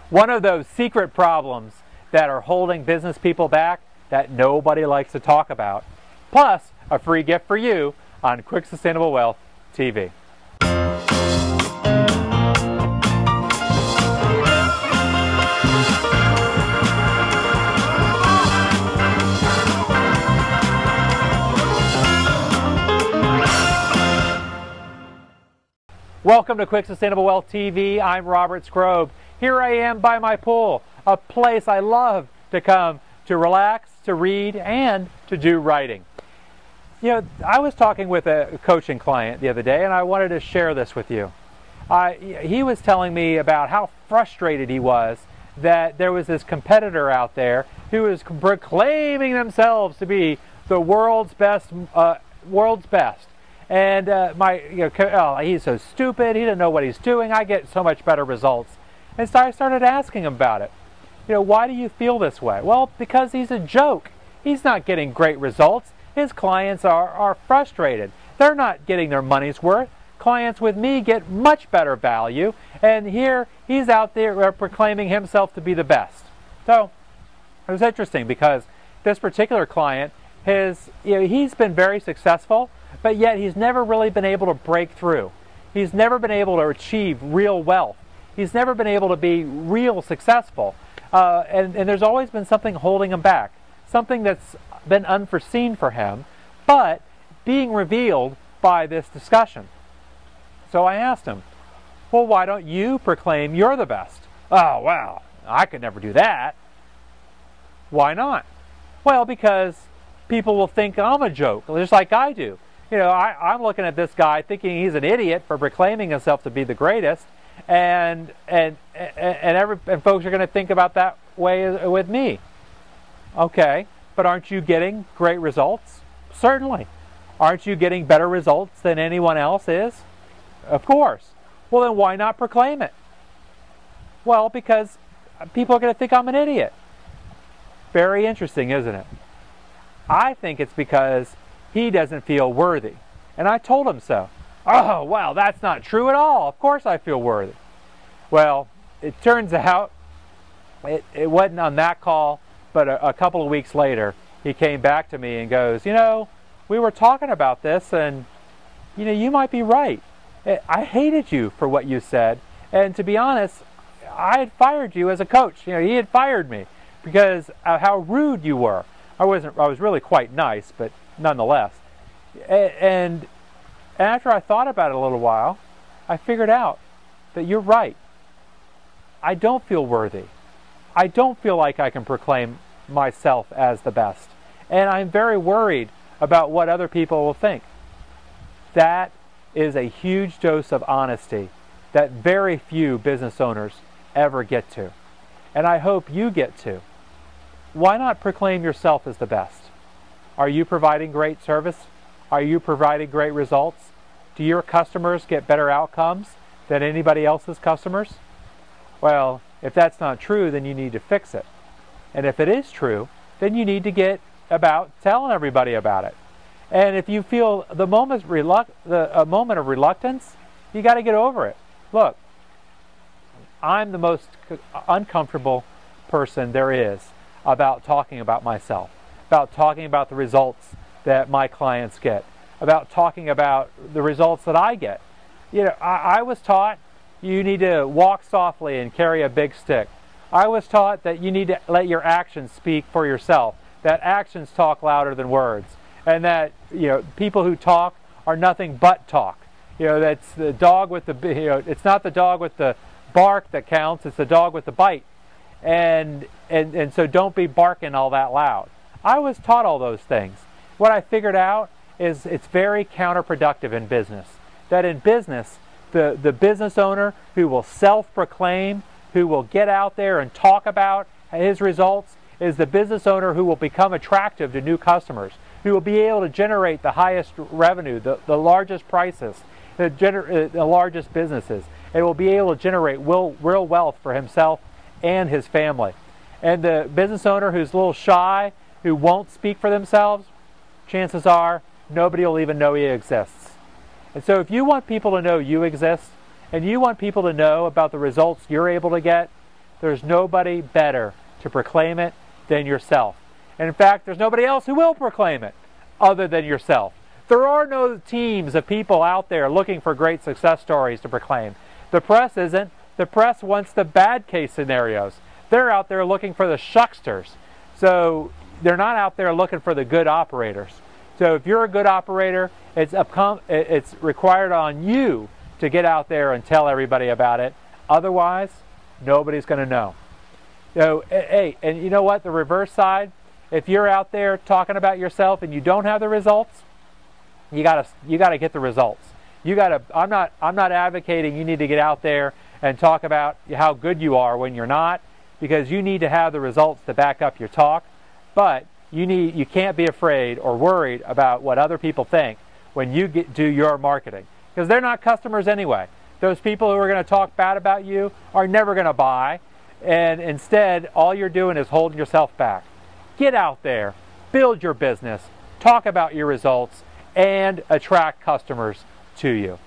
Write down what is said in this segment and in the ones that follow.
One of those secret problems that are holding business people back that nobody likes to talk about. Plus, a free gift for you on Quick Sustainable Wealth TV. Welcome to Quick Sustainable Wealth TV. I'm Robert Skrobe. Here I am by my pool, a place I love to come to relax, to read, and to do writing. You know, I was talking with a coaching client the other day, and I wanted to share this with you. He was telling me about how frustrated he was that there was this competitor out there who was proclaiming themselves to be the world's best. And he's so stupid, he doesn't know what he's doing, I get so much better results. And so I started asking him about it. You know, why do you feel this way? Well, because he's a joke. He's not getting great results. His clients are frustrated. They're not getting their money's worth. Clients with me get much better value, and here he's out there proclaiming himself to be the best. So it was interesting because this particular client, he's been very successful, but yet he's never really been able to break through. He's never been able to achieve real wealth. He's never been able to be real successful. And there's always been something holding him back, something that's been unforeseen for him, but being revealed by this discussion. So I asked him, well, why don't you proclaim you're the best? Oh, well, I could never do that. Why not? Well, because people will think I'm a joke, just like I do. You know, I'm looking at this guy thinking he's an idiot for proclaiming himself to be the greatest, and folks are going to think about that way with me. Okay, but aren't you getting great results? Certainly. Aren't you getting better results than anyone else is? Of course. Well, then why not proclaim it? Well, because people are going to think I'm an idiot. Very interesting, isn't it? I think it's because he doesn't feel worthy. And I told him so. Oh, well, that's not true at all. Of course I feel worthy. Well, it turns out it wasn't on that call, but a couple of weeks later, he came back to me and goes, you know, we were talking about this, and, you know, you might be right. I hated you for what you said, and to be honest, I had fired you as a coach. You know, he had fired me because of how rude you were. I was really quite nice, but nonetheless. And after I thought about it a little while, I figured out that you're right. I don't feel worthy. I don't feel like I can proclaim myself as the best. And I'm very worried about what other people will think. That is a huge dose of honesty that very few business owners ever get to. And I hope you get to. Why not proclaim yourself as the best? Are you providing great service? Are you providing great results? Do your customers get better outcomes than anybody else's customers? Well, if that's not true, then you need to fix it. And if it is true, then you need to get about telling everybody about it. And if you feel a moment of reluctance, you got to get over it. Look, I'm the most uncomfortable person there is about talking about myself, about talking about the results that my clients get, about talking about the results that I get. You know, I was taught you need to walk softly and carry a big stick. I was taught that you need to let your actions speak for yourself, that actions talk louder than words, and that, you know, people who talk are nothing but talk. You know, that's the dog with the, you know, it's not the dog with the bark that counts, it's the dog with the bite. And so don't be barking all that loud. I was taught all those things. What I figured out is it's very counterproductive in business. That in business, the business owner who will self-proclaim, who will get out there and talk about his results, is the business owner who will become attractive to new customers, who will be able to generate the highest revenue, the largest prices, the largest businesses, and will be able to generate real wealth for himself and his family. And the business owner who's a little shy, who won't speak for themselves, chances are nobody will even know he exists. And so if you want people to know you exist, and you want people to know about the results you're able to get, there's nobody better to proclaim it than yourself. And in fact, there's nobody else who will proclaim it other than yourself. There are no teams of people out there looking for great success stories to proclaim. The press isn't. The press wants the bad case scenarios. They're out there looking for the shucksters. So they're not out there looking for the good operators. So if you're a good operator, it's required on you to get out there and tell everybody about it. Otherwise, nobody's going to know. So, hey, and you know what? The reverse side, if you're out there talking about yourself and you don't have the results, you gotta get the results. I'm not advocating you need to get out there and talk about how good you are when you're not, because you need to have the results to back up your talk. But you can't be afraid or worried about what other people think when you do your marketing, because they're not customers anyway. Those people who are going to talk bad about you are never going to buy, and instead all you're doing is holding yourself back. Get out there, build your business, talk about your results, and attract customers to you.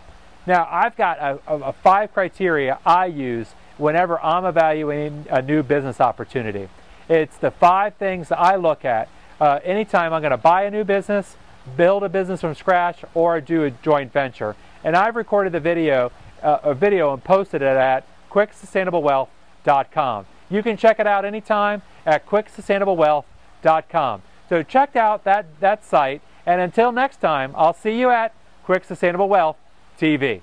Now, I've got a 5 criteria I use whenever I'm evaluating a new business opportunity. It's the 5 things that I look at anytime I'm going to buy a new business, build a business from scratch, or do a joint venture. And I've recorded a video and posted it at quicksustainablewealth.com. You can check it out anytime at quicksustainablewealth.com. So check out that site, and until next time, I'll see you at Quick Sustainable Wealth TV.